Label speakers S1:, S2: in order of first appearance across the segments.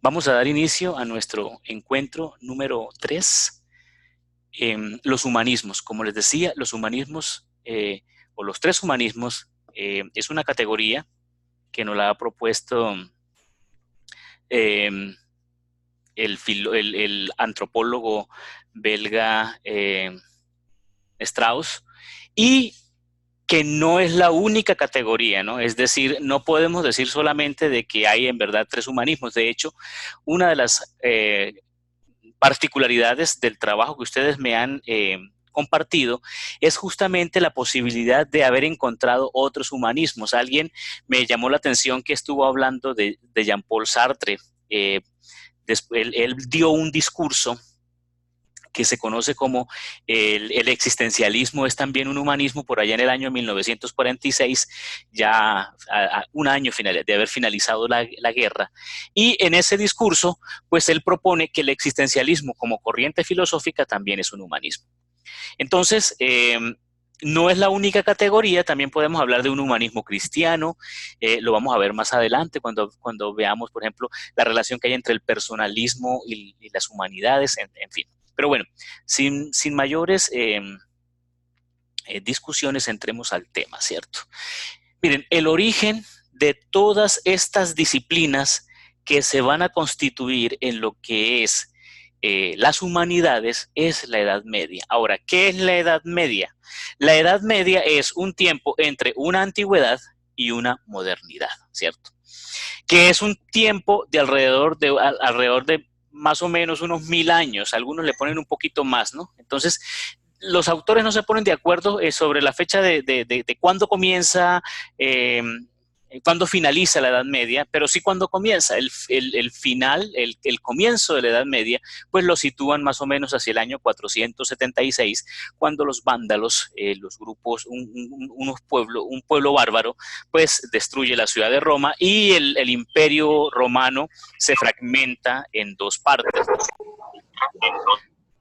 S1: Vamos a dar inicio a nuestro encuentro número 3, los humanismos. Como les decía, los humanismos o los tres humanismos es una categoría que nos la ha propuesto eh, el antropólogo belga Strauss, y que no es la única categoría, ¿no? Es decir, no podemos decir solamente de que hay en verdad tres humanismos. De hecho, una de las particularidades del trabajo que ustedes me han compartido es justamente la posibilidad de haber encontrado otros humanismos. Alguien me llamó la atención que estuvo hablando de Jean-Paul Sartre. Él dio un discurso que se conoce como el existencialismo es también un humanismo, por allá en el año 1946, ya un año de haber finalizado la guerra. Y en ese discurso, pues él propone que el existencialismo como corriente filosófica también es un humanismo. Entonces, no es la única categoría, también podemos hablar de un humanismo cristiano, lo vamos a ver más adelante cuando veamos, por ejemplo, la relación que hay entre el personalismo y las humanidades, en fin. Pero bueno, sin mayores discusiones, entremos al tema, ¿cierto? Miren, el origen de todas estas disciplinas que se van a constituir en lo que es las humanidades es la Edad Media. Ahora, ¿qué es la Edad Media? La Edad Media es un tiempo entre una antigüedad y una modernidad, ¿cierto? Que es un tiempo de alrededor de más o menos unos 1000 años. Algunos le ponen un poquito más, ¿no? Entonces, los autores no se ponen de acuerdo sobre la fecha de cuándo comienza, cuándo finaliza la Edad Media, pero sí cuándo comienza. El final, el comienzo de la Edad Media, pues lo sitúan más o menos hacia el año 476, cuando los vándalos, los grupos, un pueblo bárbaro, pues destruye la ciudad de Roma y el imperio romano se fragmenta en dos partes.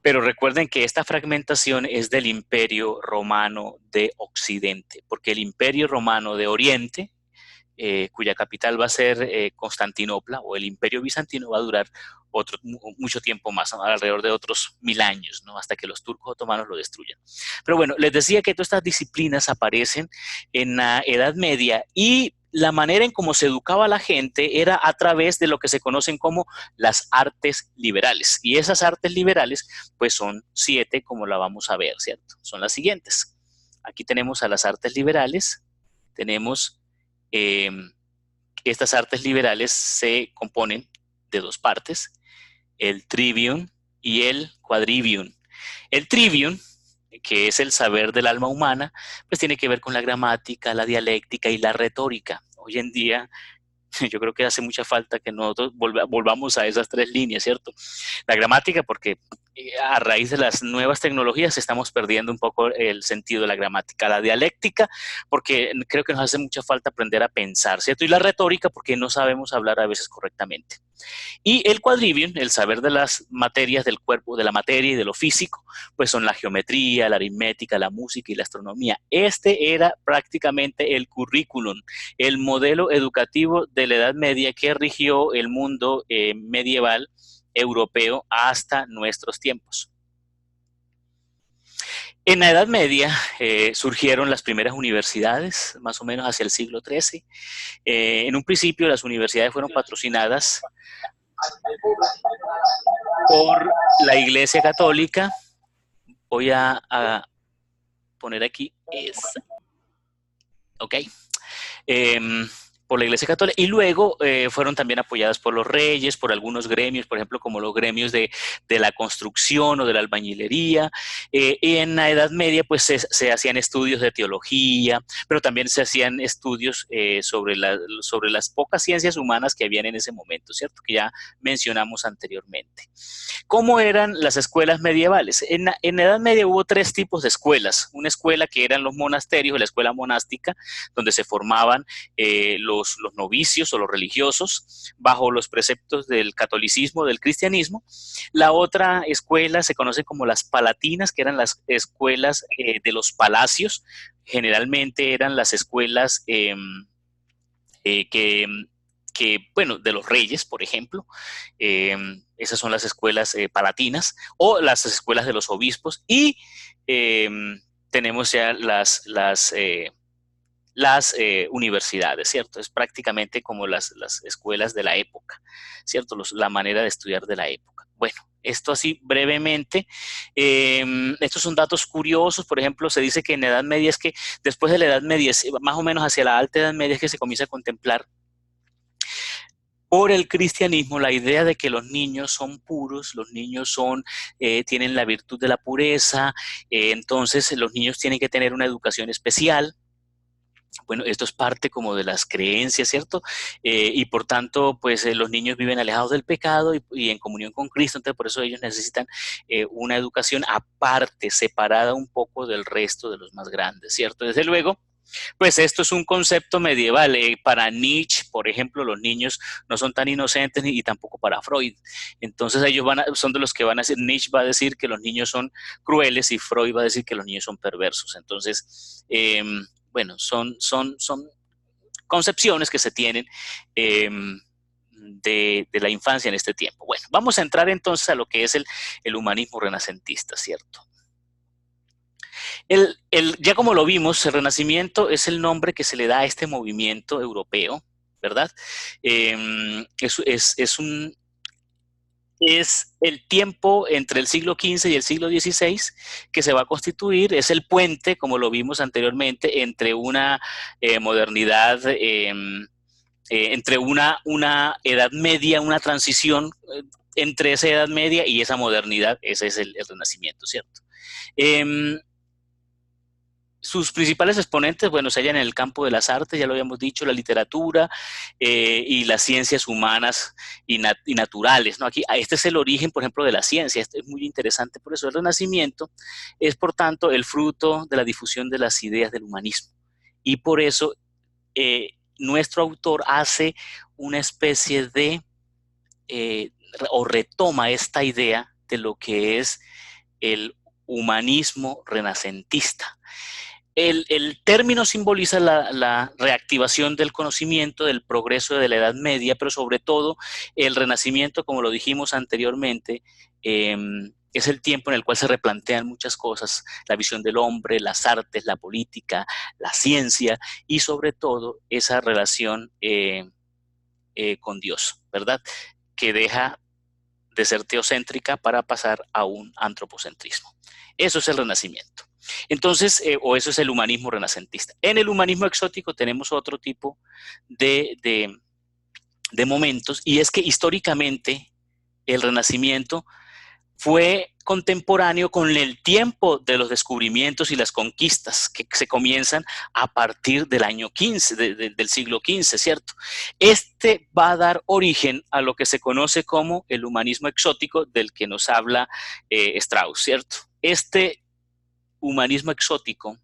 S1: Pero recuerden que esta fragmentación es del Imperio Romano de Occidente, porque el Imperio Romano de Oriente, cuya capital va a ser Constantinopla, o el Imperio Bizantino, va a durar mucho tiempo más, ¿no? Alrededor de otros 1000 años, ¿no? Hasta que los turcos otomanos lo destruyan. Pero bueno, les decía que todas estas disciplinas aparecen en la Edad Media, y la manera en cómo se educaba a la gente era a través de lo que se conocen como las artes liberales. Y esas artes liberales, pues son 7, como la vamos a ver, ¿cierto? Son las siguientes. Aquí tenemos a las artes liberales, tenemos eh, estas artes liberales se componen de dos partes, el trivium y el quadrivium. El trivium, que es el saber del alma humana, pues tiene que ver con la gramática, la dialéctica y la retórica. Hoy en día yo creo que hace mucha falta que nosotros volvamos a esas tres líneas, ¿cierto? La gramática, porque a raíz de las nuevas tecnologías estamos perdiendo un poco el sentido de la gramática. La dialéctica, porque creo que nos hace mucha falta aprender a pensar, ¿cierto? Y la retórica, porque no sabemos hablar a veces correctamente. Y el quadrivium, el saber de las materias del cuerpo, de la materia y de lo físico, pues son la geometría, la aritmética, la música y la astronomía. Este era prácticamente el currículum, el modelo educativo de la Edad Media que rigió el mundo medieval europeo hasta nuestros tiempos. En la Edad Media surgieron las primeras universidades, más o menos hacia el siglo XIII. En un principio las universidades fueron patrocinadas por la Iglesia Católica. Voy a poner aquí esa. Ok. Por la Iglesia Católica, y luego fueron también apoyadas por los reyes, por algunos gremios, por ejemplo, como los gremios de la construcción o de la albañilería. Y en la Edad Media, pues se hacían estudios de teología, pero también se hacían estudios sobre las pocas ciencias humanas que habían en ese momento, ¿cierto? Que ya mencionamos anteriormente. ¿Cómo eran las escuelas medievales? En la Edad Media hubo tres tipos de escuelas. Una escuela que eran los monasterios, la escuela monástica, donde se formaban los novicios o los religiosos bajo los preceptos del catolicismo, del cristianismo. La otra escuela se conoce como las palatinas, que eran las escuelas de los palacios. Generalmente eran las escuelas que bueno, de los reyes, por ejemplo. Esas son las escuelas palatinas o las escuelas de los obispos. Y tenemos ya las universidades, ¿cierto? Es prácticamente como las escuelas de la época, ¿cierto? La manera de estudiar de la época. Bueno, esto así brevemente. Estos son datos curiosos. Por ejemplo, se dice que en la Edad Media es que después de la Edad Media, más o menos hacia la Alta Edad Media, es que se comienza a contemplar por el cristianismo la idea de que los niños son puros, los niños tienen la virtud de la pureza, entonces los niños tienen que tener una educación especial. Bueno, esto es parte como de las creencias, ¿cierto? Y por tanto, pues los niños viven alejados del pecado y en comunión con Cristo, entonces por eso ellos necesitan una educación aparte, separada un poco del resto de los más grandes, ¿cierto? Desde luego, pues esto es un concepto medieval. Para Nietzsche, por ejemplo, los niños no son tan inocentes y tampoco para Freud. Entonces ellos son de los que van a decir, Nietzsche va a decir que los niños son crueles y Freud va a decir que los niños son perversos. Entonces, bueno, son concepciones que se tienen de la infancia en este tiempo. Bueno, vamos a entrar entonces a lo que es el humanismo renacentista, ¿cierto? Ya como lo vimos, el Renacimiento es el nombre que se le da a este movimiento europeo, ¿verdad? Es el tiempo entre el siglo XV y el siglo XVI que se va a constituir, es el puente, como lo vimos anteriormente, entre una modernidad, entre una edad media, una transición entre esa edad media y esa modernidad. Ese es el Renacimiento, ¿cierto? Sus principales exponentes, bueno, se hallan en el campo de las artes, ya lo habíamos dicho, la literatura y las ciencias humanas y naturales, ¿no? Aquí, este es el origen, por ejemplo, de la ciencia. Esto es muy interesante. Por eso el Renacimiento es, por tanto, el fruto de la difusión de las ideas del humanismo. Y por eso nuestro autor hace una especie de, o retoma esta idea de lo que es el humanismo renacentista. El término simboliza la reactivación del conocimiento, del progreso de la Edad Media, pero sobre todo el Renacimiento, como lo dijimos anteriormente, es el tiempo en el cual se replantean muchas cosas, la visión del hombre, las artes, la política, la ciencia y sobre todo esa relación con Dios, ¿verdad? Que deja de ser teocéntrica para pasar a un antropocentrismo. Eso es el Renacimiento. Entonces, o eso es el humanismo renacentista. En el humanismo exótico tenemos otro tipo de momentos, y es que históricamente el Renacimiento fue contemporáneo con el tiempo de los descubrimientos y las conquistas que se comienzan a partir del año 15, del siglo XV, ¿cierto? Este va a dar origen a lo que se conoce como el humanismo exótico del que nos habla Strauss, ¿cierto? Este humanismo exótico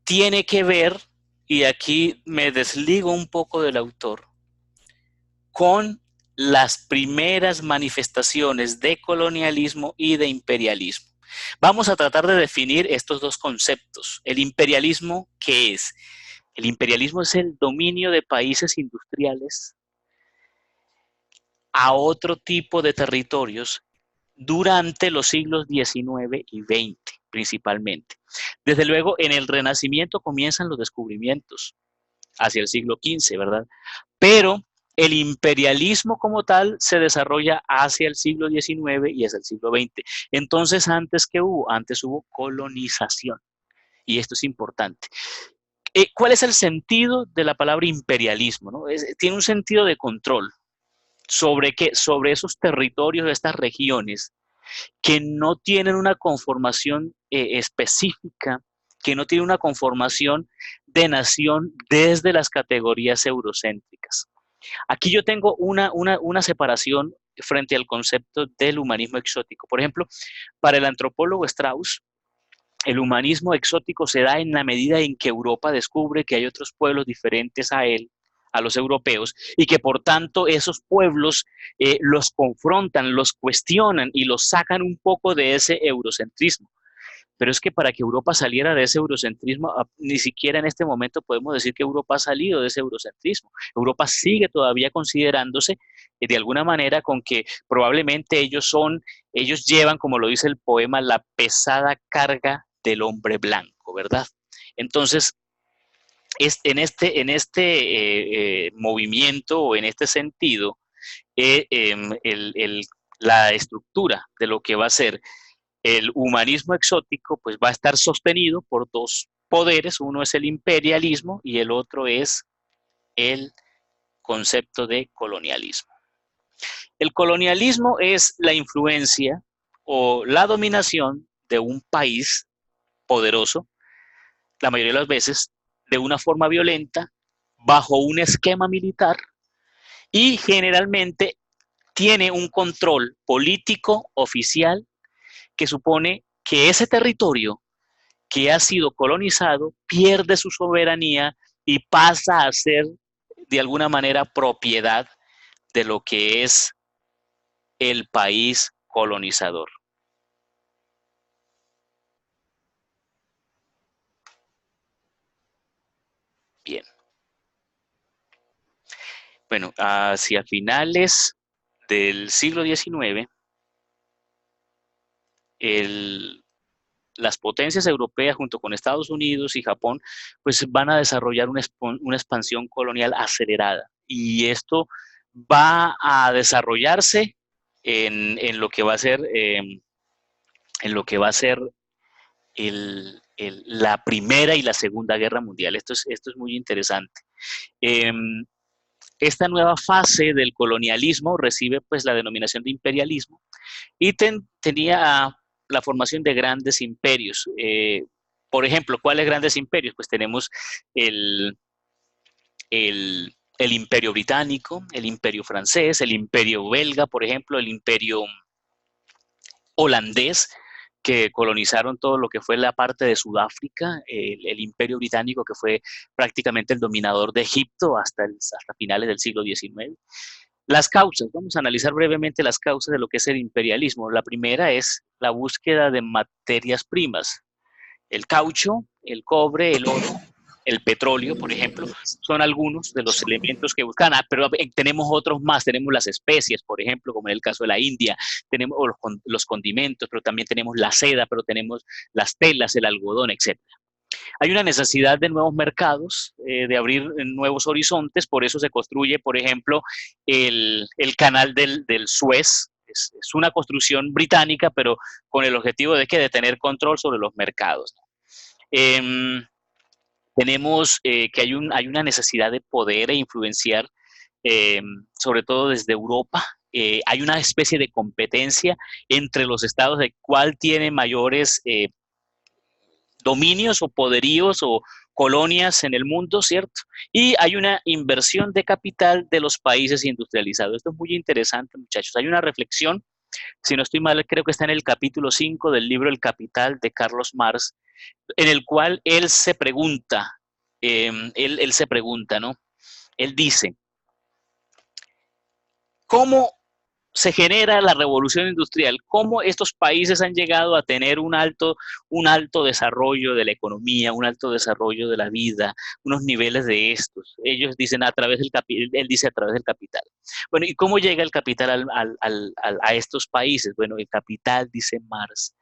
S1: tiene que ver, y aquí me desligo un poco del autor, con las primeras manifestaciones de colonialismo y de imperialismo. Vamos a tratar de definir estos dos conceptos. El imperialismo, ¿qué es? El imperialismo es el dominio de países industriales a otro tipo de territorios durante los siglos XIX y XX, principalmente. Desde luego, en el Renacimiento comienzan los descubrimientos, hacia el siglo XV, ¿verdad? Pero el imperialismo como tal se desarrolla hacia el siglo XIX y hacia el siglo XX. Entonces, antes hubo colonización. Y esto es importante. ¿Cuál es el sentido de la palabra imperialismo? ¿No? Tiene un sentido de control. ¿Sobre qué? Sobre esos territorios, de estas regiones que no tienen una conformación específica, que no tienen una conformación de nación desde las categorías eurocéntricas. Aquí yo tengo una separación frente al concepto del humanismo exótico. Por ejemplo, para el antropólogo Strauss, el humanismo exótico se da en la medida en que Europa descubre que hay otros pueblos diferentes a él, a los europeos, y que por tanto esos pueblos los confrontan, los cuestionan y los sacan un poco de ese eurocentrismo. Pero es que para que Europa saliera de ese eurocentrismo, ni siquiera en este momento podemos decir que Europa ha salido de ese eurocentrismo. Europa sigue todavía considerándose de alguna manera con que probablemente ellos llevan, como lo dice el poema, la pesada carga del hombre blanco, ¿verdad? Entonces, en este movimiento o en este sentido, la estructura de lo que va a ser el humanismo exótico, pues va a estar sostenido por dos poderes, uno es el imperialismo y el otro es el concepto de colonialismo. El colonialismo es la influencia o la dominación de un país poderoso, la mayoría de las veces de una forma violenta, bajo un esquema militar y generalmente tiene un control político oficial que supone que ese territorio que ha sido colonizado pierde su soberanía y pasa a ser de alguna manera propiedad de lo que es el país colonizador. Bien. Bueno, hacia finales del siglo XIX, el, las potencias europeas junto con Estados Unidos y Japón pues van a desarrollar una expansión colonial acelerada y esto va a desarrollarse en lo que va a ser en lo que va a ser la Primera y la Segunda Guerra Mundial. Esto es muy interesante. Eh, esta nueva fase del colonialismo recibe pues la denominación de imperialismo y tenía la formación de grandes imperios. Por ejemplo, ¿cuáles grandes imperios? Pues tenemos el, el imperio británico, el imperio francés, el imperio belga, por ejemplo, el imperio holandés, que colonizaron todo lo que fue la parte de Sudáfrica, el imperio británico que fue prácticamente el dominador de Egipto hasta finales del siglo XIX. Las causas, vamos a analizar brevemente las causas de lo que es el imperialismo. La primera es la búsqueda de materias primas. El caucho, el cobre, el oro, el petróleo, por ejemplo, son algunos de los elementos que buscan, pero tenemos otros más, tenemos las especies, por ejemplo, como en el caso de la India, tenemos los condimentos, pero también tenemos la seda, pero tenemos las telas, el algodón, etc. Hay una necesidad de nuevos mercados, de abrir nuevos horizontes, por eso se construye, por ejemplo, el canal del Suez. Es una construcción británica, pero con el objetivo de tener control sobre los mercados. Eh, tenemos que hay una necesidad de poder e influenciar, sobre todo desde Europa. Hay una especie de competencia entre los estados de cuál tiene mayores dominios o poderíos o colonias en el mundo, ¿cierto? Y hay una inversión de capital de los países industrializados. Esto es muy interesante, muchachos. Hay una reflexión, si no estoy mal, creo que está en el capítulo 5 del libro El Capital de Carlos Marx, en el cual él se pregunta, ¿no? Él dice, ¿cómo se genera la revolución industrial? ¿Cómo estos países han llegado a tener un alto desarrollo de la economía, un alto desarrollo de la vida, unos niveles de estos? Ellos dicen a través del capital, él dice a través del capital. Bueno, ¿y cómo llega el capital a estos países? Bueno, el capital, dice Marx,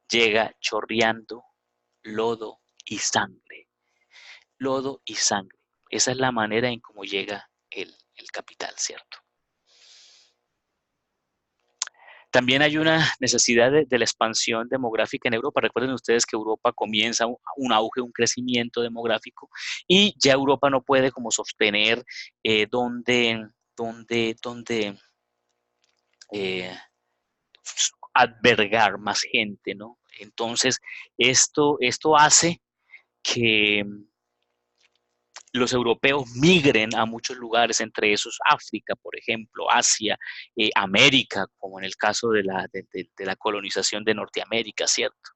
S1: llega chorreando lodo y sangre. Lodo y sangre. Esa es la manera en cómo llega el capital, ¿cierto? También hay una necesidad de la expansión demográfica en Europa. Recuerden ustedes que Europa comienza un auge, un crecimiento demográfico y ya Europa no puede como sostener dónde eh, albergar más gente, ¿no? Entonces, esto hace que los europeos migren a muchos lugares, entre esos África, por ejemplo, Asia, América, como en el caso de la colonización de Norteamérica, ¿cierto?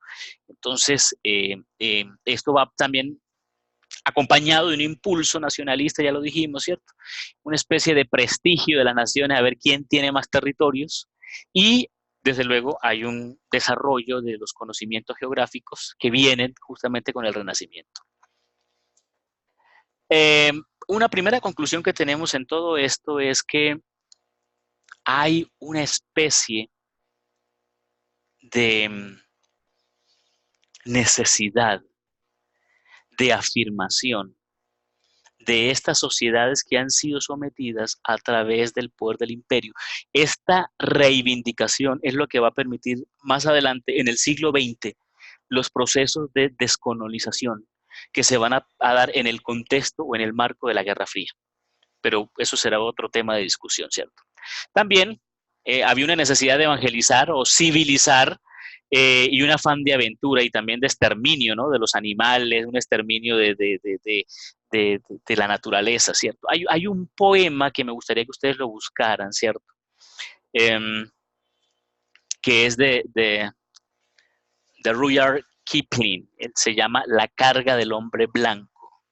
S1: Entonces, esto va también acompañado de un impulso nacionalista, ya lo dijimos, ¿cierto? Una especie de prestigio de las naciones a ver quién tiene más territorios y desde luego hay un desarrollo de los conocimientos geográficos que vienen justamente con el Renacimiento. Eh, una primera conclusión que tenemos en todo esto es que hay una especie de necesidad de afirmación de estas sociedades que han sido sometidas a través del poder del imperio. Esta reivindicación es lo que va a permitir más adelante, en el siglo XX, los procesos de descolonización que se van a dar en el contexto o en el marco de la Guerra Fría. Pero eso será otro tema de discusión, ¿cierto? También había una necesidad de evangelizar o civilizar y un afán de aventura y también de exterminio, ¿no? De los animales, un exterminio de la naturaleza, ¿cierto? Hay un poema que me gustaría que ustedes lo buscaran, ¿cierto? Que es de Rudyard Kipling. Se llama La carga del hombre blanco.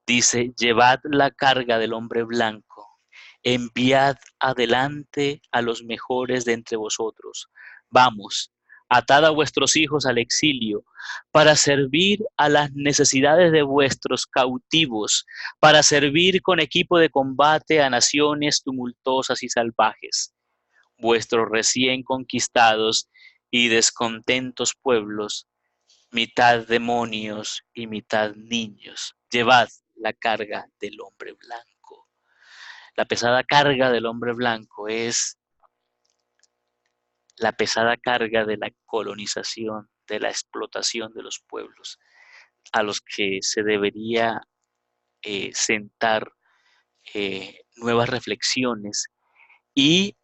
S1: Dice, llevad la carga del hombre blanco, enviad adelante a los mejores de entre vosotros. Vamos, atad a vuestros hijos al exilio, para servir a las necesidades de vuestros cautivos, para servir con equipo de combate a naciones tumultuosas y salvajes. Vuestros recién conquistados y descontentos pueblos, mitad demonios y mitad niños, llevad la carga del hombre blanco. La pesada carga del hombre blanco es la pesada carga de la colonización, de la explotación de los pueblos, a los que se debería sentar nuevas reflexiones y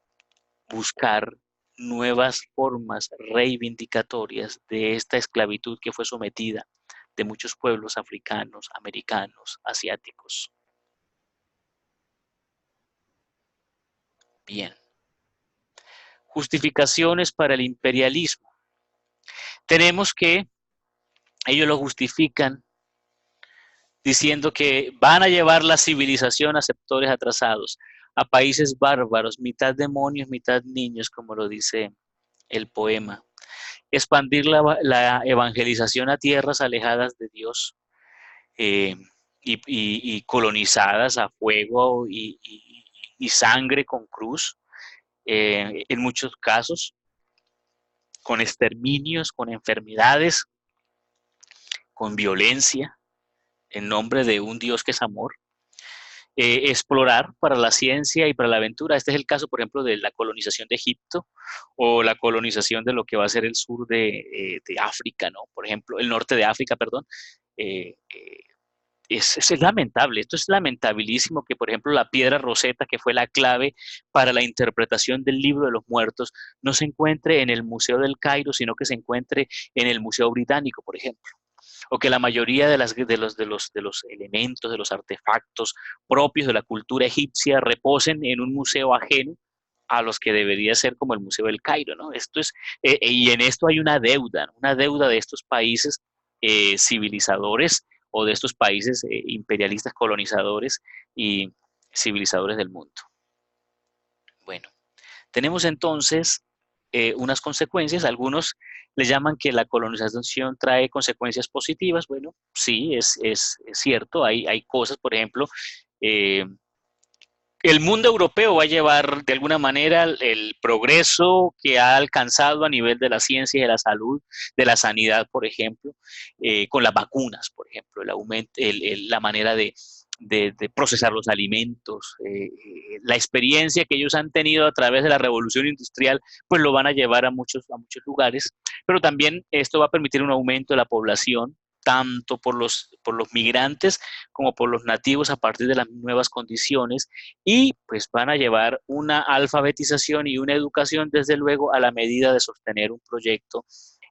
S1: buscar nuevas formas reivindicatorias de esta esclavitud que fue sometida de muchos pueblos africanos, americanos, asiáticos. Bien. Justificaciones para el imperialismo. Tenemos que ellos lo justifican diciendo que van a llevar la civilización a sectores atrasados, a países bárbaros, mitad demonios, mitad niños, como lo dice el poema. Expandir la evangelización a tierras alejadas de Dios y colonizadas a fuego y sangre con cruz, en muchos casos, con exterminios, con enfermedades, con violencia, en nombre de un Dios que es amor. Explorar para la ciencia y para la aventura. Este es el caso, por ejemplo, de la colonización de Egipto o la colonización de lo que va a ser el sur de África, ¿no? Por ejemplo, el norte de África, perdón. Es lamentable, esto es lamentabilísimo que, por ejemplo, la piedra Rosetta, que fue la clave para la interpretación del libro de los muertos, no se encuentre en el Museo del Cairo, sino que se encuentre en el Museo Británico, por ejemplo. O que la mayoría de los elementos, de los artefactos propios de la cultura egipcia reposen en un museo ajeno a los que debería ser como el Museo del Cairo, ¿no? Esto es, y en esto hay una deuda de estos países civilizadores o de estos países imperialistas colonizadores y civilizadores del mundo. Bueno, tenemos entonces unas consecuencias. Algunos le llaman que la colonización trae consecuencias positivas. Bueno, sí, es cierto. Hay cosas, por ejemplo, el mundo europeo va a llevar de alguna manera el progreso que ha alcanzado a nivel de la ciencia y de la salud, de la sanidad, por ejemplo, con las vacunas, por ejemplo, el aumento, la manera de procesar los alimentos, la experiencia que ellos han tenido a través de la revolución industrial, pues lo van a llevar a muchos lugares, pero también esto va a permitir un aumento de la población, tanto por los migrantes como por los nativos a partir de las nuevas condiciones y pues van a llevar una alfabetización y una educación desde luego a la medida de sostener un proyecto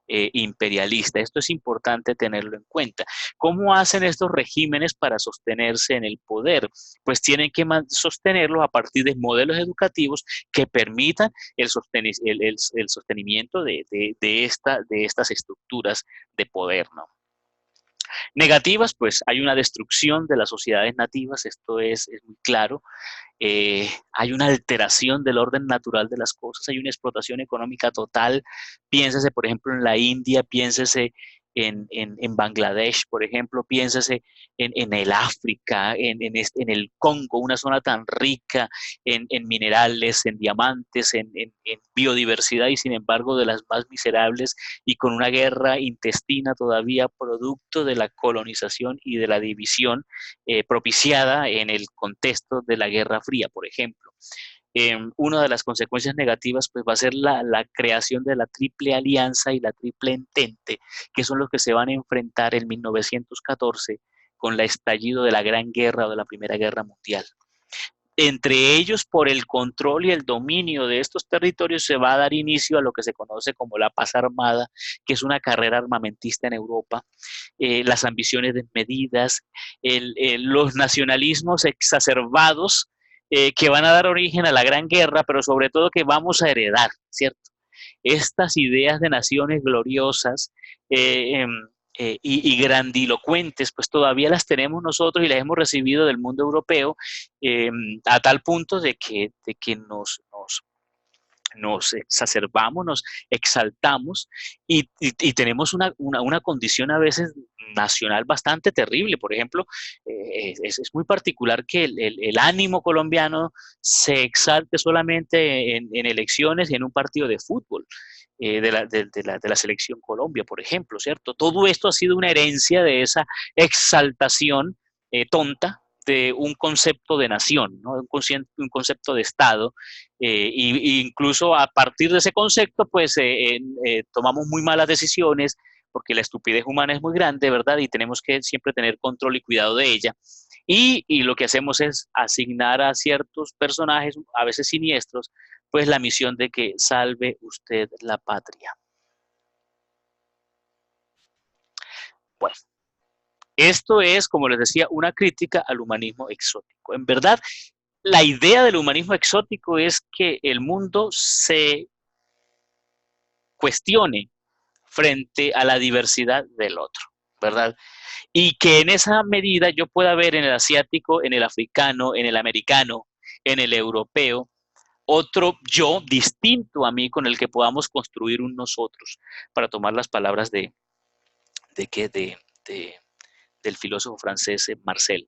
S1: imperialista. Esto es importante tenerlo en cuenta. ¿Cómo hacen estos regímenes para sostenerse en el poder? Pues tienen que sostenerlo a partir de modelos educativos que permitan el sostenimiento de estas estructuras de poder, ¿no? Negativas, pues hay una destrucción de las sociedades nativas, esto es muy claro. Hay una alteración del orden natural de las cosas, hay una explotación económica total. Piénsese, por ejemplo, en la India, piénsese en Bangladesh, por ejemplo, piénsese en el África, en el Congo, una zona tan rica en minerales, en diamantes, en biodiversidad y sin embargo de las más miserables y con una guerra intestina todavía producto de la colonización y de la división propiciada en el contexto de la Guerra Fría, por ejemplo. Una de las consecuencias negativas pues, va a ser la creación de la Triple Alianza y la Triple Entente, que son los que se van a enfrentar en 1914 con el estallido de la Gran Guerra o de la Primera Guerra Mundial. Entre ellos, por el control y el dominio de estos territorios, se va a dar inicio a lo que se conoce como la paz armada, que es una carrera armamentista en Europa, las ambiciones desmedidas, los nacionalismos exacerbados que van a dar origen a la Gran Guerra, pero sobre todo que vamos a heredar, ¿cierto? Estas ideas de naciones gloriosas y grandilocuentes, pues todavía las tenemos nosotros y las hemos recibido del mundo europeo a tal punto de que nos exacerbamos, nos exaltamos y tenemos una condición a veces nacional bastante terrible. Por ejemplo, es muy particular que el ánimo colombiano se exalte solamente en elecciones y en un partido de fútbol. De la selección Colombia, por ejemplo, ¿cierto? Todo esto ha sido una herencia de esa exaltación tonta de un concepto de nación, ¿no? un concepto de Estado, y incluso a partir de ese concepto, pues tomamos muy malas decisiones porque la estupidez humana es muy grande, ¿verdad? Y tenemos que siempre tener control y cuidado de ella. Y lo que hacemos es asignar a ciertos personajes, a veces siniestros, pues la misión de que salve usted la patria. Bueno, esto es, como les decía, una crítica al humanismo exótico. En verdad, la idea del humanismo exótico es que el mundo se cuestione frente a la diversidad del otro, ¿verdad? Y que en esa medida yo pueda ver en el asiático, en el africano, en el americano, en el europeo, otro yo distinto a mí con el que podamos construir un nosotros, para tomar las palabras de, de del filósofo francés Marcel,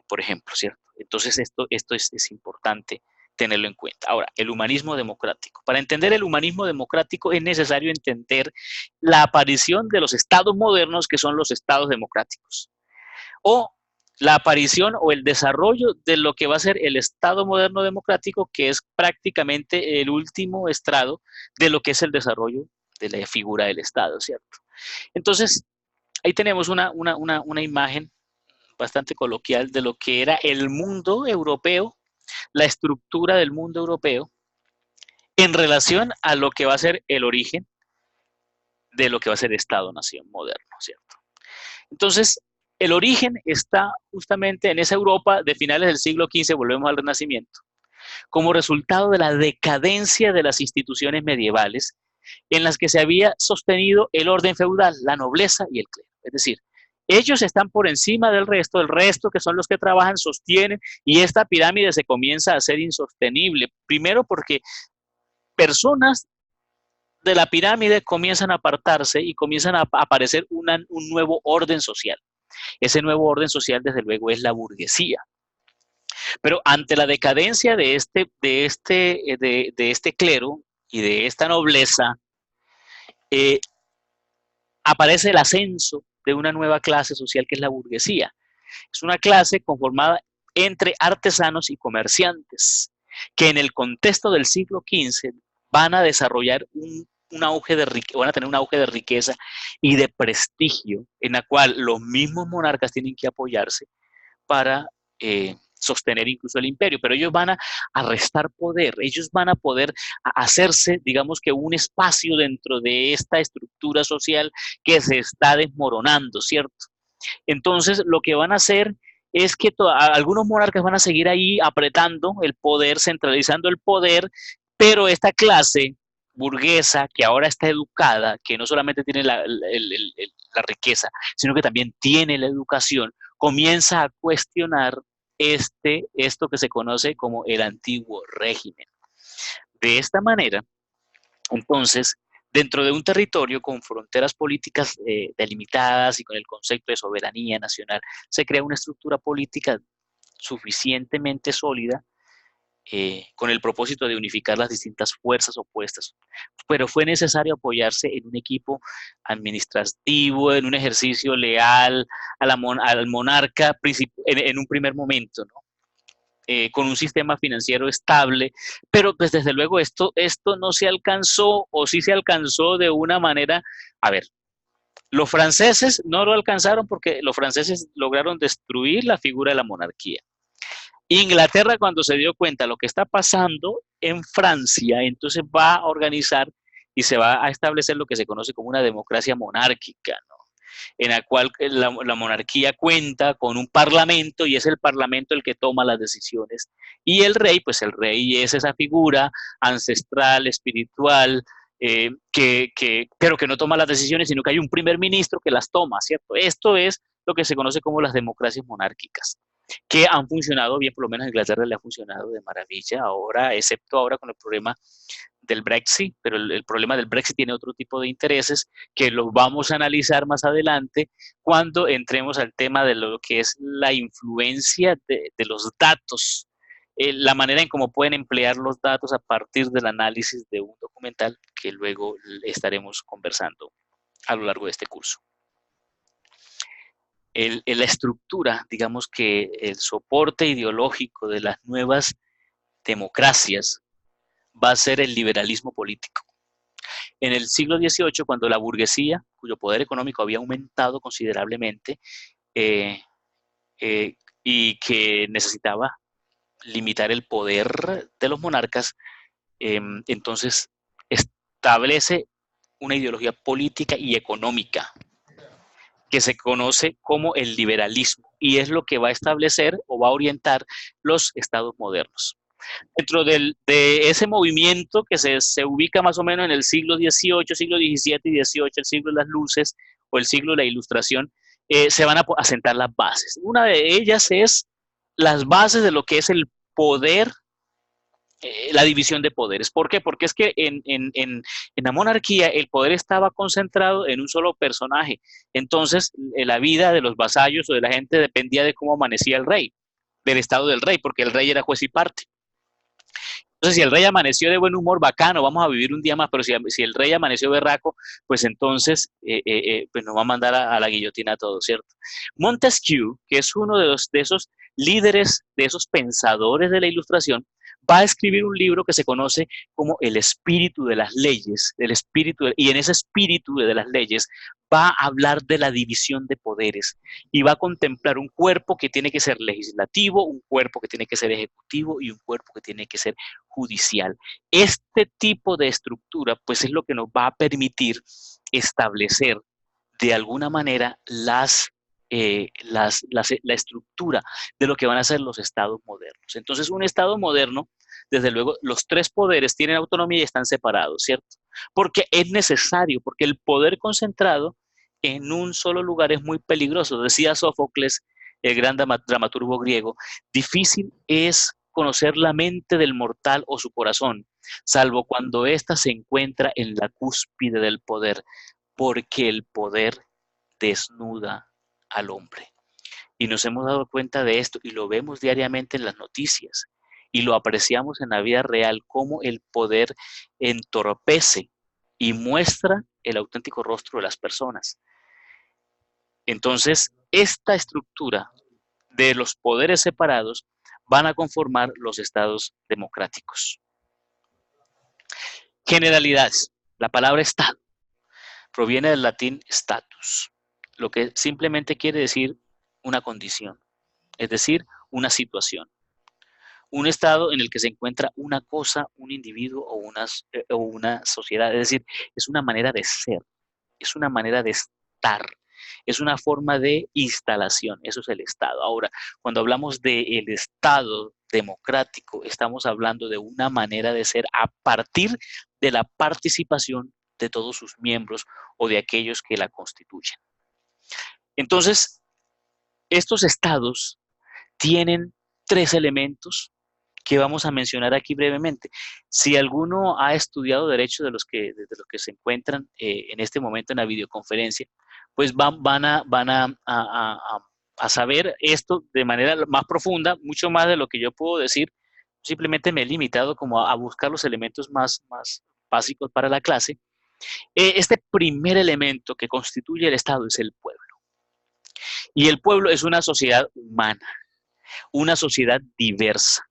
S1: por ejemplo, ¿cierto? Entonces esto es importante tenerlo en cuenta. Ahora, el humanismo democrático. Para entender el humanismo democrático es necesario entender la aparición de los estados modernos que son los estados democráticos. O la aparición o el desarrollo de lo que va a ser el Estado moderno democrático, que es prácticamente el último estrado de lo que es el desarrollo de la figura del Estado, ¿cierto? Entonces, ahí tenemos una imagen bastante coloquial de lo que era el mundo europeo, la estructura del mundo europeo, en relación a lo que va a ser el origen de lo que va a ser Estado-nación moderno, ¿cierto? Entonces, el origen está justamente en esa Europa de finales del siglo XV, volvemos al Renacimiento, como resultado de la decadencia de las instituciones medievales en las que se había sostenido el orden feudal, la nobleza y el clero. Es decir, ellos están por encima del resto que son los que trabajan, sostienen, y esta pirámide se comienza a ser insostenible. Primero porque personas de la pirámide comienzan a apartarse y comienzan a aparecer un nuevo orden social. Ese nuevo orden social, desde luego, es la burguesía. Pero ante la decadencia de este clero y de esta nobleza, aparece el ascenso de una nueva clase social que es la burguesía. Es una clase conformada entre artesanos y comerciantes, que en el contexto del siglo XV van a desarrollar van a tener un auge de riqueza y de prestigio, en la cual los mismos monarcas tienen que apoyarse para sostener incluso el imperio, pero ellos van a restar poder, ellos van a poder hacerse, digamos que un espacio dentro de esta estructura social que se está desmoronando, ¿cierto? Entonces, lo que van a hacer es que algunos monarcas van a seguir ahí apretando el poder, centralizando el poder, pero esta clase burguesa que ahora está educada, que no solamente tiene la riqueza, sino que también tiene la educación, comienza a cuestionar esto que se conoce como el antiguo régimen. De esta manera, entonces, dentro de un territorio con fronteras políticas delimitadas y con el concepto de soberanía nacional, se crea una estructura política suficientemente sólida con el propósito de unificar las distintas fuerzas opuestas. Pero fue necesario apoyarse en un equipo administrativo, en un ejercicio leal al monarca en un primer momento, ¿no? Con un sistema financiero estable, pero pues desde luego esto no se alcanzó o sí se alcanzó de una manera, a ver, los franceses no lo alcanzaron porque los franceses lograron destruir la figura de la monarquía. Inglaterra, cuando se dio cuenta de lo que está pasando en Francia, entonces va a organizar y se va a establecer lo que se conoce como una democracia monárquica, ¿no? En la cual la monarquía cuenta con un parlamento y es el parlamento el que toma las decisiones. Y el rey, pues el rey es esa figura ancestral, espiritual, pero que no toma las decisiones, sino que hay un primer ministro que las toma, ¿cierto? Esto es lo que se conoce como las democracias monárquicas, que han funcionado bien, por lo menos a Inglaterra le ha funcionado de maravilla ahora, excepto ahora con el problema del Brexit, pero el problema del Brexit tiene otro tipo de intereses que los vamos a analizar más adelante cuando entremos al tema de lo que es la influencia de los datos, la manera en cómo pueden emplear los datos a partir del análisis de un documental que luego estaremos conversando a lo largo de este curso. La estructura, digamos que el soporte ideológico de las nuevas democracias va a ser el liberalismo político. En el siglo XVIII, cuando la burguesía, cuyo poder económico había aumentado considerablemente y que necesitaba limitar el poder de los monarcas, entonces establece una ideología política y económica que se conoce como el liberalismo y es lo que va a establecer o va a orientar los estados modernos. Dentro de ese movimiento que se ubica más o menos en el siglo XVIII, siglo XVII y XVIII, el siglo de las luces o el siglo de la ilustración, se van a sentar las bases. Una de ellas es las bases de lo que es el poder, la división de poderes. ¿Por qué? Porque es que en la monarquía el poder estaba concentrado en un solo personaje. Entonces, la vida de los vasallos o de la gente dependía de cómo amanecía el rey, del estado del rey, porque el rey era juez y parte. Entonces, si el rey amaneció de buen humor, bacano, vamos a vivir un día más, pero si el rey amaneció berraco, pues entonces pues nos va a mandar a la guillotina a todos, ¿cierto? Montesquieu, que es uno de esos líderes, de esos pensadores de la Ilustración, va a escribir un libro que se conoce como El espíritu de las leyes, y en ese espíritu de las leyes va a hablar de la división de poderes y va a contemplar un cuerpo que tiene que ser legislativo, un cuerpo que tiene que ser ejecutivo y un cuerpo que tiene que ser judicial. Este tipo de estructura, pues es lo que nos va a permitir establecer de alguna manera la estructura de lo que van a ser los estados modernos. Entonces, un estado moderno, desde luego, los tres poderes tienen autonomía y están separados, ¿cierto? Porque es necesario, porque el poder concentrado en un solo lugar es muy peligroso. Decía Sófocles, el gran dramaturgo griego, difícil es conocer la mente del mortal o su corazón, salvo cuando ésta se encuentra en la cúspide del poder, porque el poder desnuda al hombre. Y nos hemos dado cuenta de esto y lo vemos diariamente en las noticias y lo apreciamos en la vida real, cómo el poder entorpece y muestra el auténtico rostro de las personas. Entonces, esta estructura de los poderes separados van a conformar los estados democráticos. Generalidades. La palabra Estado proviene del latín status, lo que simplemente quiere decir una condición, es decir, una situación. Un estado en el que se encuentra una cosa, un individuo o una sociedad, es decir, es una manera de ser, es una manera de estar, es una forma de instalación, eso es el Estado. Ahora, cuando hablamos del Estado democrático, estamos hablando de una manera de ser a partir de la participación de todos sus miembros o de aquellos que la constituyen. Entonces, estos estados tienen tres elementos que vamos a mencionar aquí brevemente. Si alguno ha estudiado derecho de los que se encuentran en este momento en la videoconferencia, pues van a saber esto de manera más profunda, mucho más de lo que yo puedo decir. Simplemente me he limitado como a buscar los elementos más básicos para la clase. Este primer elemento que constituye el Estado es el pueblo. Y el pueblo es una sociedad humana, una sociedad diversa,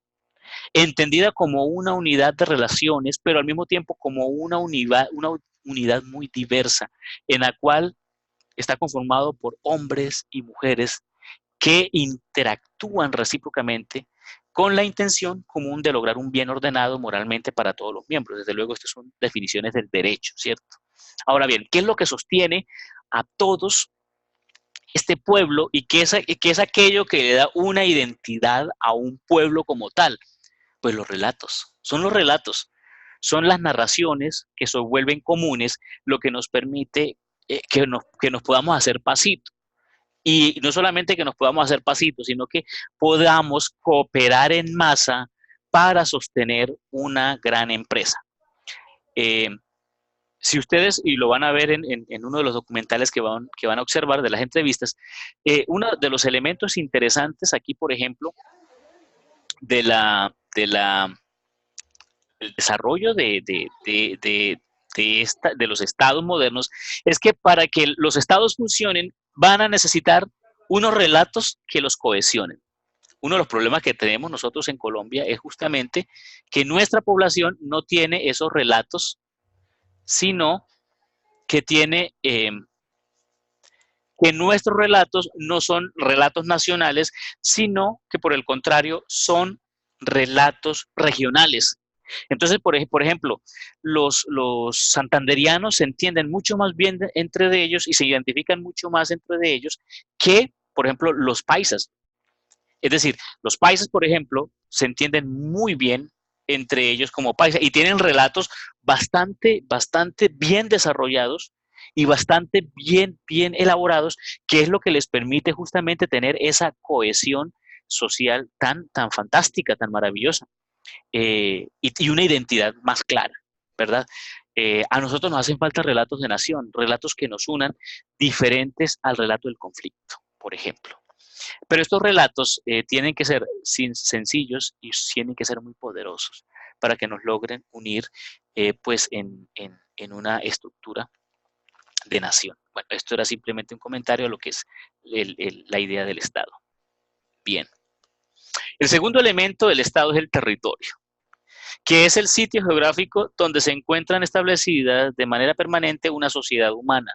S1: entendida como una unidad de relaciones, pero al mismo tiempo como una unidad muy diversa, en la cual está conformado por hombres y mujeres que interactúan recíprocamente con la intención común de lograr un bien ordenado moralmente para todos los miembros. Desde luego, estas son definiciones del derecho, ¿cierto? Ahora bien, ¿qué es lo que sostiene a todos este pueblo y qué es aquello que le da una identidad a un pueblo como tal? Pues los relatos, son las narraciones que se vuelven comunes, lo que nos permite que nos podamos hacer pasitos. Y no solamente que nos podamos hacer pasitos, sino que podamos cooperar en masa para sostener una gran empresa. Eh, si ustedes, y lo van a ver en uno de los documentales que van a observar de las entrevistas, uno de los elementos interesantes aquí, por ejemplo, de el desarrollo de los estados modernos es que para que los estados funcionen van a necesitar unos relatos que los cohesionen. Uno de los problemas que tenemos nosotros en Colombia es justamente que nuestra población no tiene esos relatos, sino que tiene que nuestros relatos no son relatos nacionales, sino que por el contrario son relatos regionales. Entonces, por ejemplo, los santanderianos se entienden mucho más bien entre ellos y se identifican mucho más entre ellos que, por ejemplo, los paisas. Es decir, los paisas, por ejemplo, se entienden muy bien entre ellos como paisas y tienen relatos bastante bien desarrollados y bastante bien elaborados, que es lo que les permite justamente tener esa cohesión social tan fantástica, tan maravillosa, y una identidad más clara, ¿verdad? A nosotros nos hacen falta relatos de nación, relatos que nos unan, diferentes al relato del conflicto, por ejemplo. Pero estos relatos tienen que ser sencillos y tienen que ser muy poderosos para que nos logren unir pues en una estructura de nación. Bueno, esto era simplemente un comentario a lo que es la idea del Estado. Bien. El segundo elemento del Estado es el territorio, que es el sitio geográfico donde se encuentran establecidas de manera permanente una sociedad humana,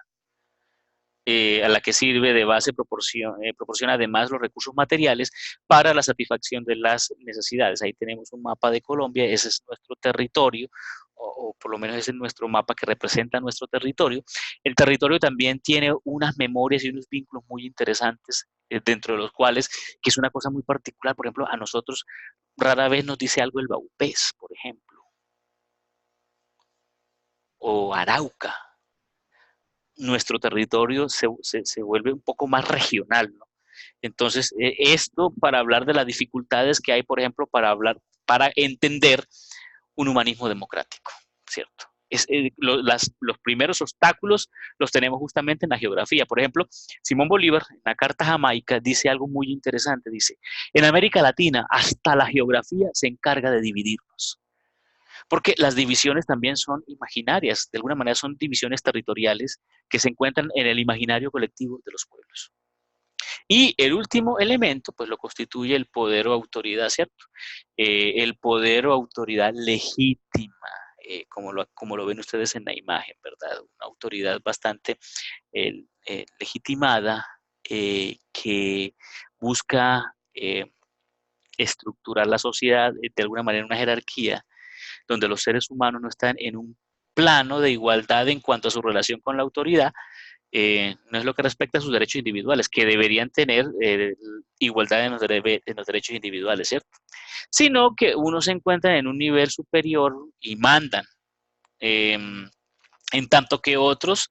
S1: a la que sirve de base, proporciona además los recursos materiales para la satisfacción de las necesidades. Ahí tenemos un mapa de Colombia, ese es nuestro territorio, o por lo menos ese es nuestro mapa que representa nuestro territorio. El territorio también tiene unas memorias y unos vínculos muy interesantes, dentro de los cuales, que es una cosa muy particular, por ejemplo, a nosotros rara vez nos dice algo el Baupés, por ejemplo, o Arauca. Nuestro territorio se vuelve un poco más regional, ¿no? Entonces, esto para hablar de las dificultades que hay, por ejemplo, para entender un humanismo democrático, ¿cierto? Los primeros obstáculos los tenemos justamente en la geografía. Por ejemplo, Simón Bolívar, en la Carta Jamaica, dice algo muy interesante. Dice, en América Latina, hasta la geografía se encarga de dividirnos. Porque las divisiones también son imaginarias, de alguna manera son divisiones territoriales que se encuentran en el imaginario colectivo de los pueblos. Y el último elemento, pues lo constituye el poder o autoridad, ¿cierto? El poder o autoridad legítima, como lo ven ustedes en la imagen, ¿verdad? Una autoridad bastante legitimada que busca estructurar la sociedad de alguna manera, una jerarquía, donde los seres humanos no están en un plano de igualdad en cuanto a su relación con la autoridad, no es lo que respecta a sus derechos individuales, que deberían tener igualdad en los derechos individuales, ¿cierto? Sino que unos se encuentran en un nivel superior y mandan en tanto que otros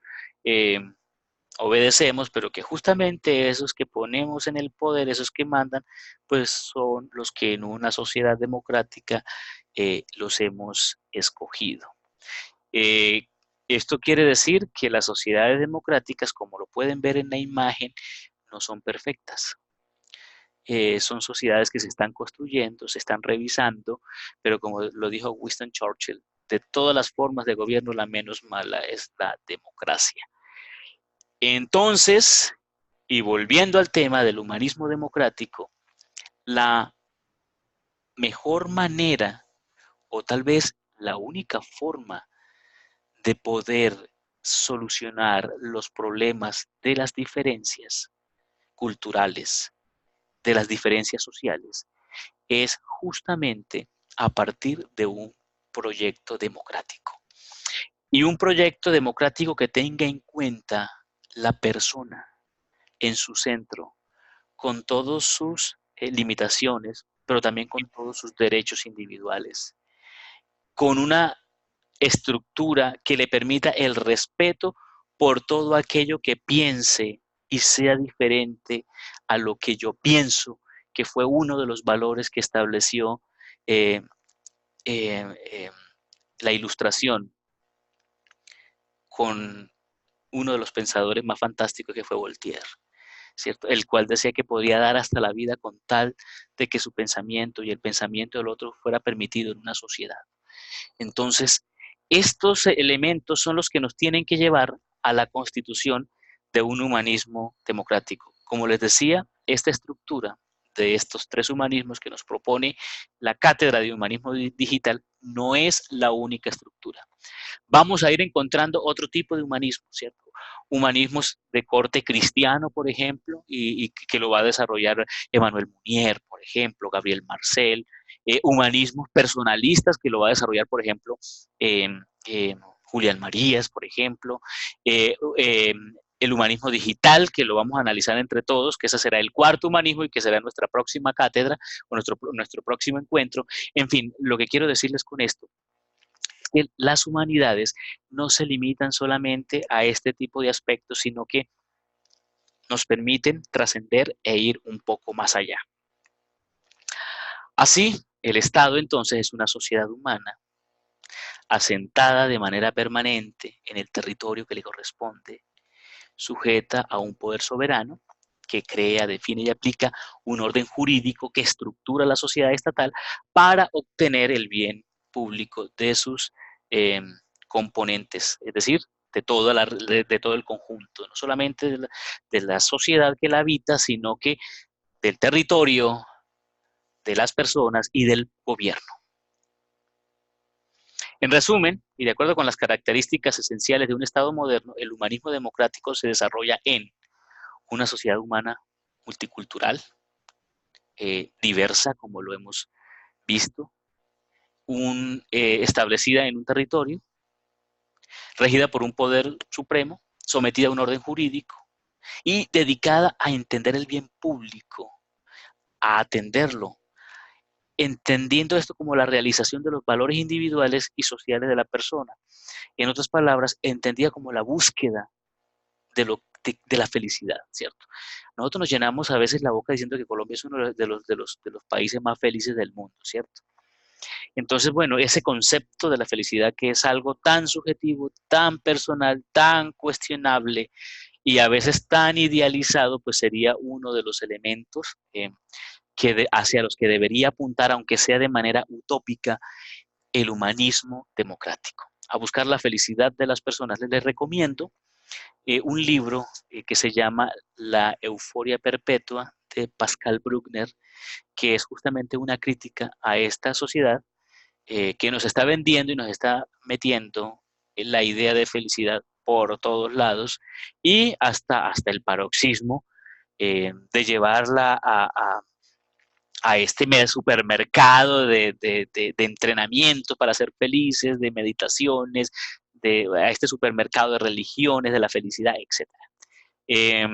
S1: obedecemos, pero que justamente esos que ponemos en el poder, esos que mandan, pues son los que en una sociedad democrática los hemos escogido. Eh, Esto quiere decir que las sociedades democráticas, como lo pueden ver en la imagen, no son perfectas. Son sociedades que se están construyendo, se están revisando, pero como lo dijo Winston Churchill, de todas las formas de gobierno, la menos mala es la democracia. Entonces, y volviendo al tema del humanismo democrático, la mejor manera, o tal vez la única forma de poder solucionar los problemas de las diferencias culturales, de las diferencias sociales, es justamente a partir de un proyecto democrático. Y un proyecto democrático que tenga en cuenta la persona en su centro, con todas sus limitaciones, pero también con todos sus derechos individuales, con una estructura que le permita el respeto por todo aquello que piense y sea diferente a lo que yo pienso, que fue uno de los valores que estableció eh, eh, eh, la Ilustración con uno de los pensadores más fantásticos que fue Voltaire, ¿cierto? El cual decía que podía dar hasta la vida con tal de que su pensamiento y el pensamiento del otro fuera permitido en una sociedad. Entonces, estos elementos son los que nos tienen que llevar a la constitución de un humanismo democrático. Como les decía, esta estructura de estos tres humanismos que nos propone la Cátedra de Humanismo Digital no es la única estructura. Vamos a ir encontrando otro tipo de humanismo, ¿cierto? Humanismos de corte cristiano, por ejemplo, y que lo va a desarrollar Emmanuel Mounier, por ejemplo, Gabriel Marcel, humanismos personalistas que lo va a desarrollar, por ejemplo, Julián Marías, por ejemplo, el humanismo digital, que lo vamos a analizar entre todos, que ese será el cuarto humanismo y que será nuestra próxima cátedra o nuestro próximo encuentro. En fin, lo que quiero decirles con esto que las humanidades no se limitan solamente a este tipo de aspectos, sino que nos permiten trascender e ir un poco más allá. Así, el Estado entonces es una sociedad humana asentada de manera permanente en el territorio que le corresponde, sujeta a un poder soberano que crea, define y aplica un orden jurídico que estructura la sociedad estatal para obtener el bien público de sus eh, componentes, es decir, de todo el conjunto, no solamente de la sociedad que la habita, sino que del territorio, de las personas y del gobierno. En resumen, y de acuerdo con las características esenciales de un Estado moderno, el humanismo democrático se desarrolla en una sociedad humana multicultural, diversa, como lo hemos visto, establecida en un territorio, regida por un poder supremo, sometida a un orden jurídico y dedicada a entender el bien público, a atenderlo, entendiendo esto como la realización de los valores individuales y sociales de la persona. En otras palabras, entendida como la búsqueda de la felicidad, ¿cierto? Nosotros nos llenamos a veces la boca diciendo que Colombia es uno de los países más felices del mundo, ¿cierto? Entonces, bueno, ese concepto de la felicidad que es algo tan subjetivo, tan personal, tan cuestionable y a veces tan idealizado, pues sería uno de los elementos hacia los que debería apuntar, aunque sea de manera utópica, el humanismo democrático. A buscar la felicidad de las personas. Les recomiendo un libro que se llama La euforia perpetua de Pascal Bruckner, que es justamente una crítica a esta sociedad que nos está vendiendo y nos está metiendo en la idea de felicidad por todos lados y hasta el paroxismo de llevarla a este supermercado de entrenamiento para ser felices, de meditaciones, a este supermercado de religiones, de la felicidad, etc. Eh,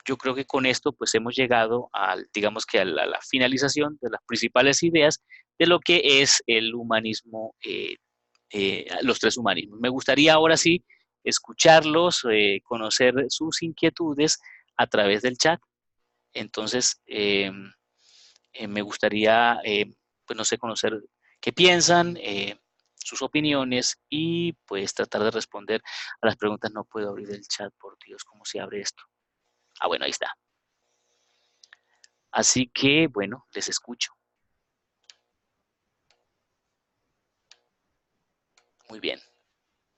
S1: yo creo que con esto pues hemos llegado digamos que a la finalización de las principales ideas de lo que es el humanismo los tres humanismos. Me gustaría ahora sí escucharlos, conocer sus inquietudes a través del chat. Entonces, me gustaría, pues no sé, conocer qué piensan, sus opiniones y pues tratar de responder a las preguntas. No puedo abrir el chat, por Dios, ¿cómo se abre esto? Ah, bueno, ahí está. Así que, bueno, les escucho. Muy bien.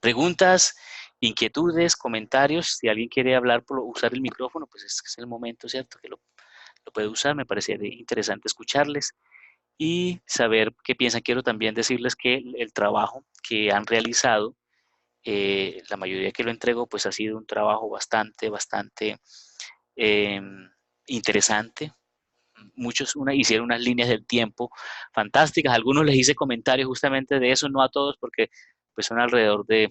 S1: Preguntas, inquietudes, comentarios. Si alguien quiere hablar, por usar el micrófono, pues es el momento, ¿cierto? Que lo puede usar. Me parecería interesante escucharles y saber qué piensan. Quiero también decirles que el trabajo que han realizado, la mayoría que lo entrego, pues ha sido un trabajo bastante eh, interesante. Muchos hicieron unas líneas del tiempo fantásticas. Algunos les hice comentarios justamente de eso, no a todos, porque pues son alrededor de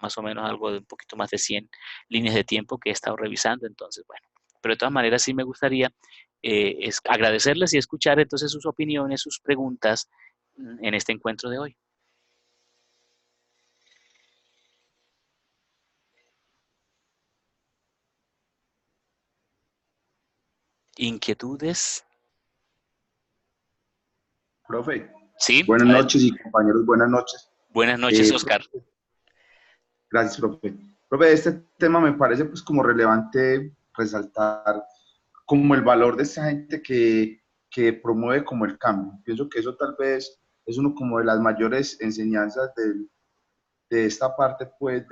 S1: más o menos algo de un poquito más de 100 líneas de tiempo que he estado revisando. Entonces, bueno, pero de todas maneras sí me gustaría agradecerles y escuchar entonces sus opiniones, sus preguntas en este encuentro de hoy. Inquietudes.
S2: Profe,
S1: Sí,
S2: buenas
S1: adelante.
S2: noches y compañeros, buenas noches.
S1: Buenas noches, Oscar.
S2: Profe, gracias, profe. Profe, este tema me parece pues como relevante resaltar como el valor de esta gente que promueve como el cambio. Pienso que eso tal vez es uno como de las mayores enseñanzas de esta parte pues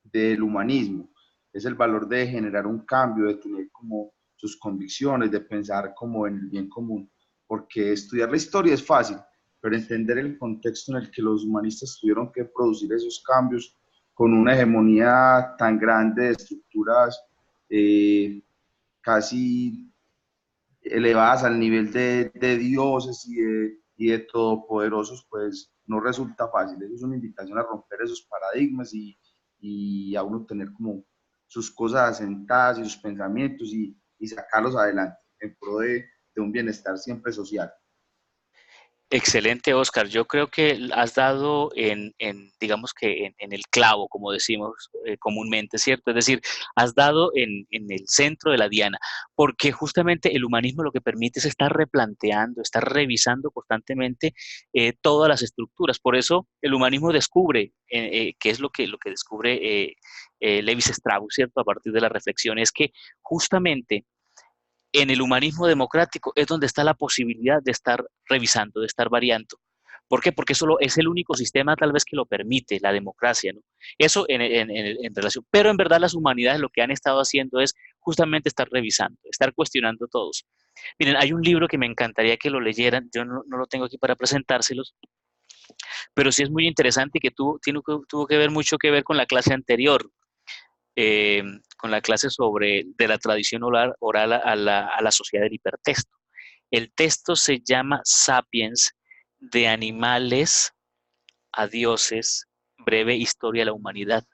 S2: del humanismo. Es el valor de generar un cambio, de tener como sus convicciones, de pensar como en el bien común. Porque estudiar la historia es fácil, pero entender el contexto en el que los humanistas tuvieron que producir esos cambios con una hegemonía tan grande de estructuras casi elevadas al nivel de dioses y de todopoderosos, pues no resulta fácil. Eso es una invitación a romper esos paradigmas y a uno tener como sus cosas asentadas y sus pensamientos y sacarlos adelante en pro de un bienestar siempre social.
S1: Excelente, Oscar. Yo creo que has dado digamos que en el clavo, como decimos comúnmente, ¿cierto? Es decir, has dado en el centro de la diana, porque justamente el humanismo lo que permite es estar replanteando, estar revisando constantemente todas las estructuras. Por eso el humanismo descubre, que es lo que descubre Levis Strauss, ¿cierto? A partir de la reflexión, es que justamente en el humanismo democrático es donde está la posibilidad de estar revisando, de estar variando. ¿Por qué? Porque eso es el único sistema tal vez que lo permite, la democracia, ¿no? Eso en relación. Pero en verdad las humanidades lo que han estado haciendo es justamente estar revisando, estar cuestionando todos. Miren, hay un libro que me encantaría que lo leyeran, yo no lo tengo aquí para presentárselos, pero sí es muy interesante y que tuvo que ver mucho que ver con la clase anterior, eh, con la clase sobre de la tradición oral a la sociedad del hipertexto. El texto se llama Sapiens, de animales a dioses, breve historia de la humanidad,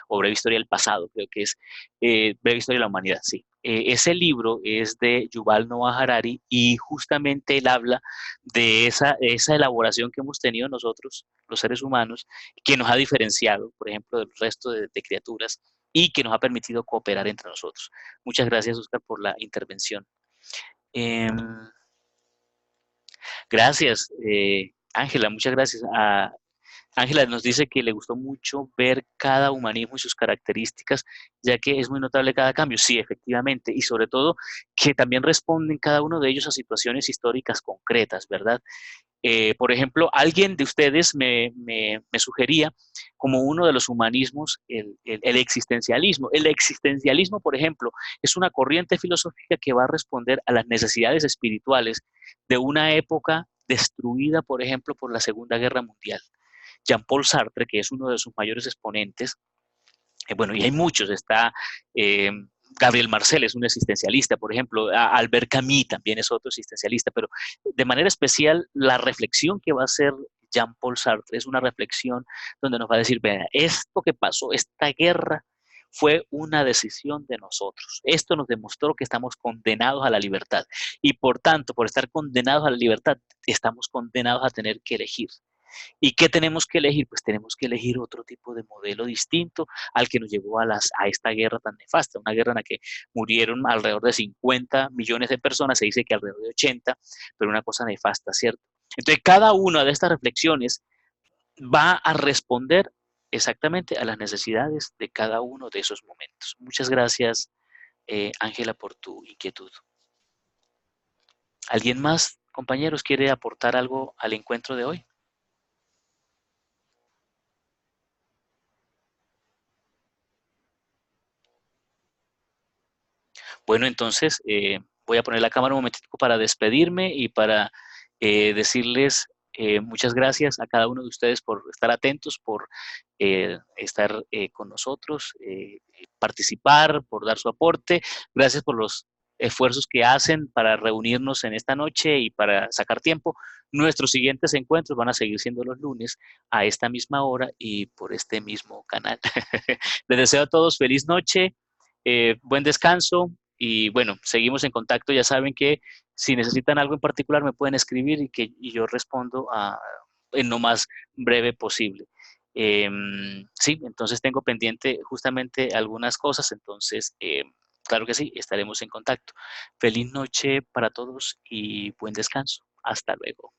S1: o breve historia del pasado, creo que es, breve historia de la humanidad, sí. Ese libro es de Yuval Noah Harari y justamente él habla de esa elaboración que hemos tenido nosotros, los seres humanos, que nos ha diferenciado, por ejemplo, del resto de criaturas y que nos ha permitido cooperar entre nosotros. Muchas gracias, Oscar, por la intervención. Eh, Gracias, Ángela, muchas gracias. Ángela nos dice que le gustó mucho ver cada humanismo y sus características, ya que es muy notable cada cambio. Sí, efectivamente, y sobre todo que también responden cada uno de ellos a situaciones históricas concretas, ¿verdad? Por ejemplo, alguien de ustedes me sugería como uno de los humanismos el existencialismo. El existencialismo, por ejemplo, es una corriente filosófica que va a responder a las necesidades espirituales de una época destruida, por ejemplo, por la Segunda Guerra Mundial. Jean-Paul Sartre, que es uno de sus mayores exponentes, bueno, y hay muchos, está eh, Gabriel Marcel es un existencialista, por ejemplo, Albert Camus también es otro existencialista, pero de manera especial la reflexión que va a hacer Jean-Paul Sartre es una reflexión donde nos va a decir, vea, esto que pasó, esta guerra fue una decisión de nosotros. Esto nos demostró que estamos condenados a la libertad y por tanto, por estar condenados a la libertad, estamos condenados a tener que elegir. ¿Y qué tenemos que elegir? Pues tenemos que elegir otro tipo de modelo distinto al que nos llevó a esta guerra tan nefasta, una guerra en la que murieron alrededor de 50 millones de personas, se dice que alrededor de 80, pero una cosa nefasta, ¿cierto? Entonces, cada una de estas reflexiones va a responder exactamente a las necesidades de cada uno de esos momentos. Muchas gracias, Ángela, por tu inquietud. ¿Alguien más, compañeros, quiere aportar algo al encuentro de hoy? Bueno, entonces voy a poner la cámara un momentito para despedirme y para decirles muchas gracias a cada uno de ustedes por estar atentos, por estar con nosotros, participar, por dar su aporte. Gracias por los esfuerzos que hacen para reunirnos en esta noche y para sacar tiempo. Nuestros siguientes encuentros van a seguir siendo los lunes a esta misma hora y por este mismo canal. Les deseo a todos feliz noche, buen descanso y bueno, seguimos en contacto. Ya saben que si necesitan algo en particular me pueden escribir y yo respondo en lo más breve posible. Sí, entonces tengo pendiente justamente algunas cosas, entonces claro que sí, estaremos en contacto. Feliz noche para todos y buen descanso. Hasta luego.